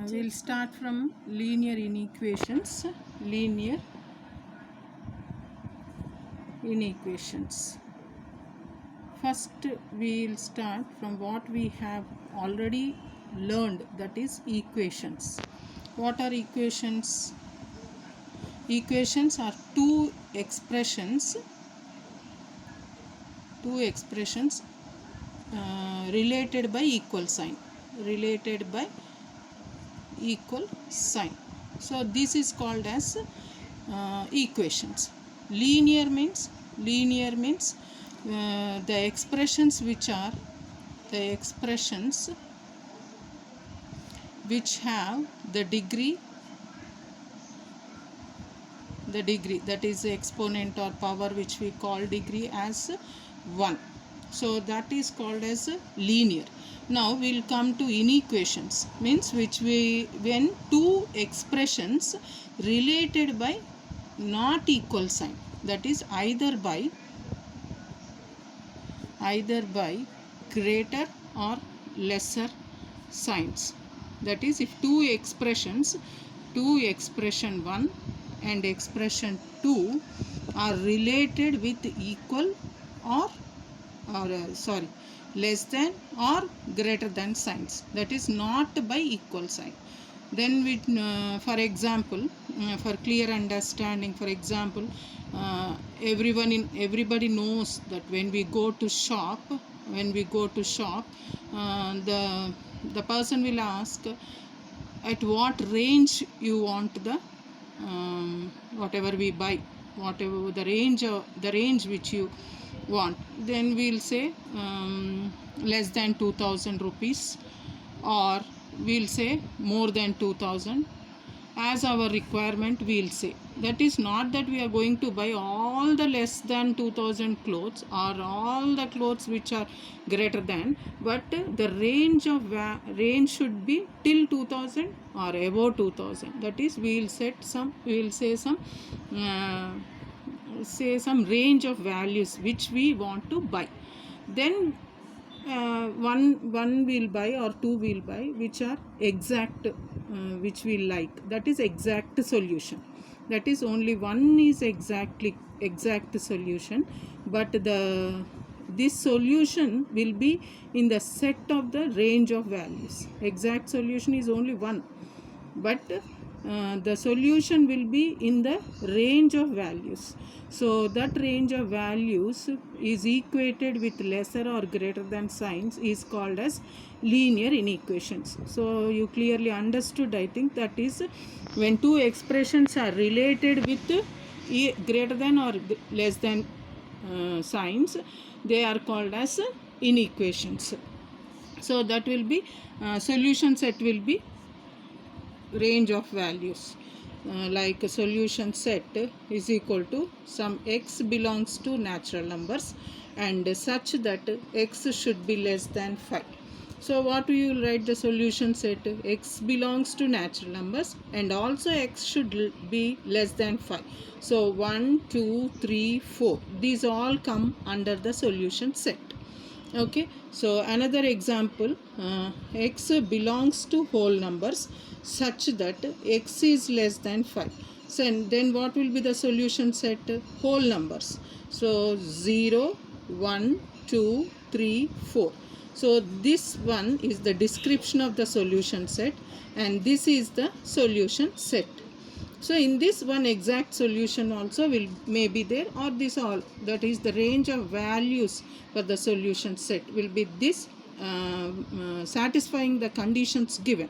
We'll start from linear inequations. Linear inequations. First, we'll start from what we have already learned, that is equations. What are equations? Equations are two expressions related by equal sign. So this is called as equations. Linear means the expressions which have the degree, that is the exponent or power, which we call degree as 1. So that is called as linear. Now we'll come to inequations, means when two expressions related by not equal sign, that is either by greater or lesser signs. That is, if expression 1 and expression 2 are related with equal or less than or greater than signs, that is not by equal sign, then we for example, for clear understanding, for example, everybody knows that when we go to shop, the person will ask at what range you want the whatever we buy, whatever the range which you want. Then we'll say less than 2000 rupees, or we'll say more than 2000. As our requirement, we'll say. That is not that we are going to buy all the less than 2000 clothes or all the clothes which are greater than, but the range should be till 2000 or above 2000. That is, we'll say some range of values which we want to buy. Then one will buy or two will buy which are exact, which we like, that is exact solution. That is, only one is exact solution, but this solution will be in the set of the range of values. Exact solution is only one, but the solution will be in the range of values. So that range of values is equated with lesser or greater than signs is called as linear inequations. So you clearly understood, I think. That is, when two expressions are related with greater than or less than signs, they are called as inequations. So that will be solution set will be range of values, like a solution set is equal to some x belongs to natural numbers and such that x should be less than 5. So what we will write the solution set? X belongs to natural numbers and also x should be less than 5. So 1, 2, 3, 4, these all come under the solution set. Okay, so another example, x belongs to whole numbers such that x is less than 5. So then what will be the solution set? Whole numbers. So 0, 1, 2, 3, 4. So this one is the description of the solution set, and this is the solution set. So in this one, exact solution also may be there, or this all, that is the range of values for the solution set will be this, satisfying the conditions given.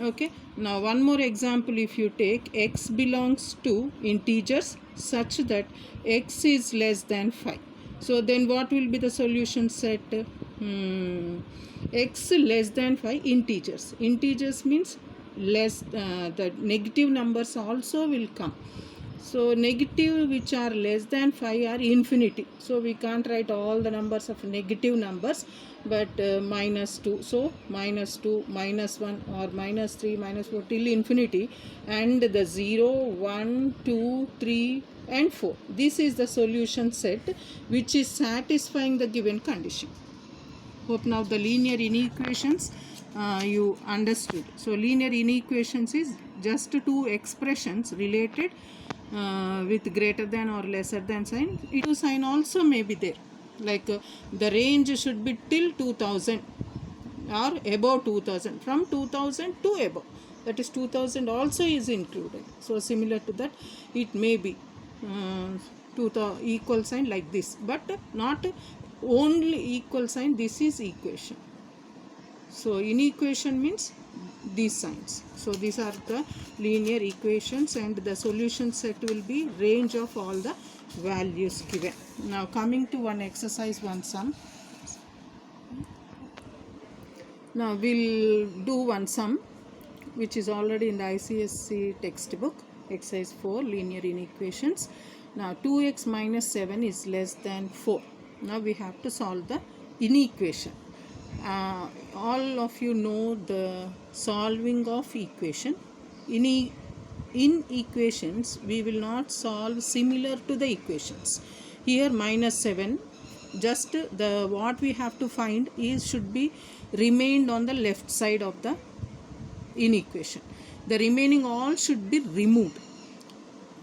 Okay, now one more example, if you take x belongs to integers such that x is less than 5. So then what will be the solution set? X less than 5 integers. Integers means less, the negative numbers also will come. So negative which are less than 5 are infinity. So we can't write all the numbers of negative numbers, but -2. So -2, -1 or -3, -4 till infinity, and the 0, 1, 2, 3 and 4. This is the solution set which is satisfying the given condition. Hope now the linear inequations you understood. So linear inequations is just two expressions related with greater than or lesser than sign. Equal sign also may be there, like the range should be till 2000 or above 2000, from 2000 to above, that is 2000 also is included. So similar to that, it may be to the equal sign like this, but not only equal sign. This is equation. So inequation means these signs. So these are the linear equations, and the solution set will be range of all the values given. Now coming to one exercise, one sum. Now we'll do one sum which is already in the ICSE textbook, exercise 4, linear inequations. Now 2x minus 7 is less than 4. Now we have to solve the inequation. All of you know the solving of equation. In equations we will not solve similar to the equations. Here minus 7, just the what we have to find is should be remained on the left side of the inequation. The remaining all should be removed.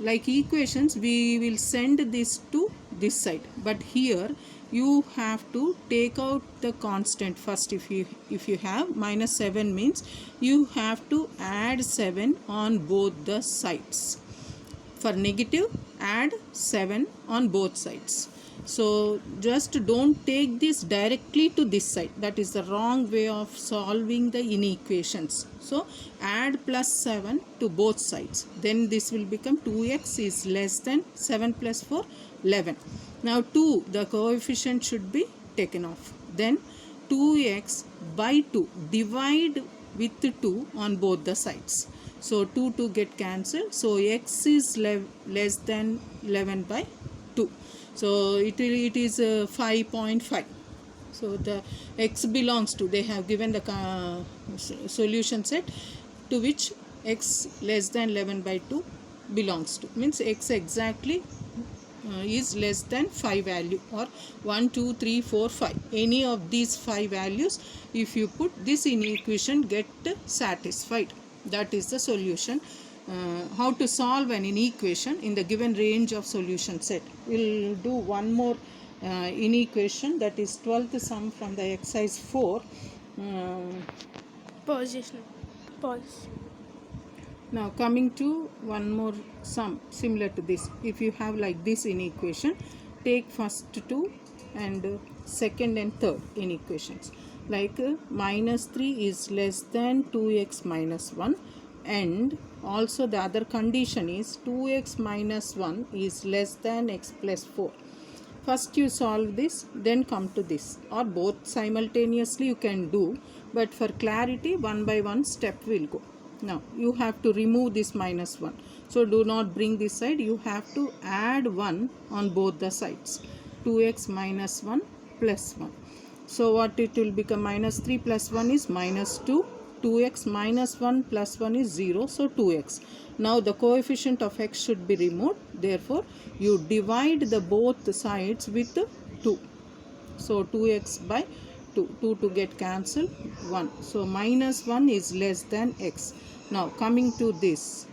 Like equations, we will send this to this side, but here you have to take out the constant first. If you have minus 7 means you have to add 7 on both the sides. For negative, add 7 on both sides. So just don't take this directly to this side. That is the wrong way of solving the inequations. So add plus 7 to both sides. Then this will become 2x is less than 7 plus 4, 11. Now 2, the coefficient should be taken off. Then 2x by 2, divide with 2 on both the sides. So 2 get cancelled. So x is less than 11 by 2. So it is 5.5. So the x belongs to, they have given the solution set to which x less than 11 by 2 belongs to. Means x exactly is less than 5 value, or 1, 2, 3, 4, 5. Any of these 5 values, if you put this in equation, get satisfied. That is the solution. How to solve an inequation in the given range of solution set. We'll do one more inequation, that is 12th sum from the exercise 4. Pause. Now coming to one more sum similar to this. If you have like this inequation, take first 2 and second and third inequations. Like minus 3 is less than 2x minus 1, and also the other condition is 2x minus 1 is less than x plus 4. First you solve this, then come to this, or both simultaneously you can do, but for clarity one by one step will go. Now you have to remove this minus 1. So do not bring this side, you have to add 1 on both the sides. 2x minus 1 plus 1. So what it will become? Minus 3 plus 1 is minus 2. 2x minus 1 plus 1 is 0. So 2x. Now the coefficient of x should be removed. Therefore you divide the both sides with 2. So 2x by 2. 2 to get cancelled. 1. So minus 1 is less than x. Now coming to this.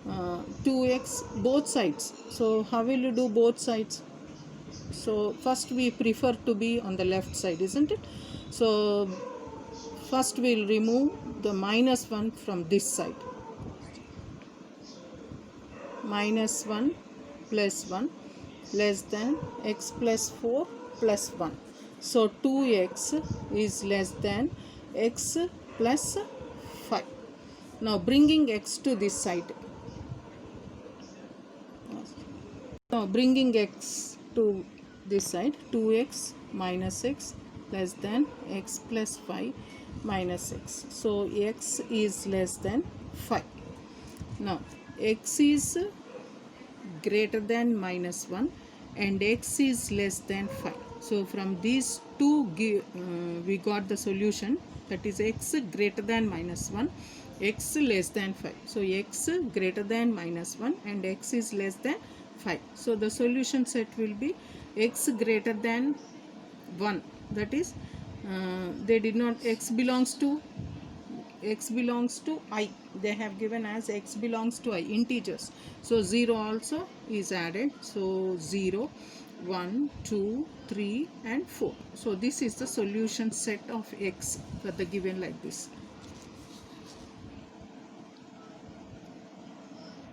2x both sides. So how will you do both sides? So first we prefer to be on the left side, isn't it? So first we'll remove the minus 1 from this side. Minus 1 plus 1 less than x plus 4 plus 1. So 2x is less than x plus 5. Now bringing x to this side. Now bringing x to this side, 2x minus x less than x plus 5 minus x. So x is less than 5. Now x is greater than minus 1 and x is less than 5. So from these two we got the solution, that is x greater than minus 1, x less than 5. So x greater than minus 1 and x is less than 5. So the solution set will be x greater than 1 that is they did not, x belongs to I, they have given as x belongs to I, integers, so 0 also is added, so 0, 1, 2, 3 and 4. So this is the solution set of x for the given like this.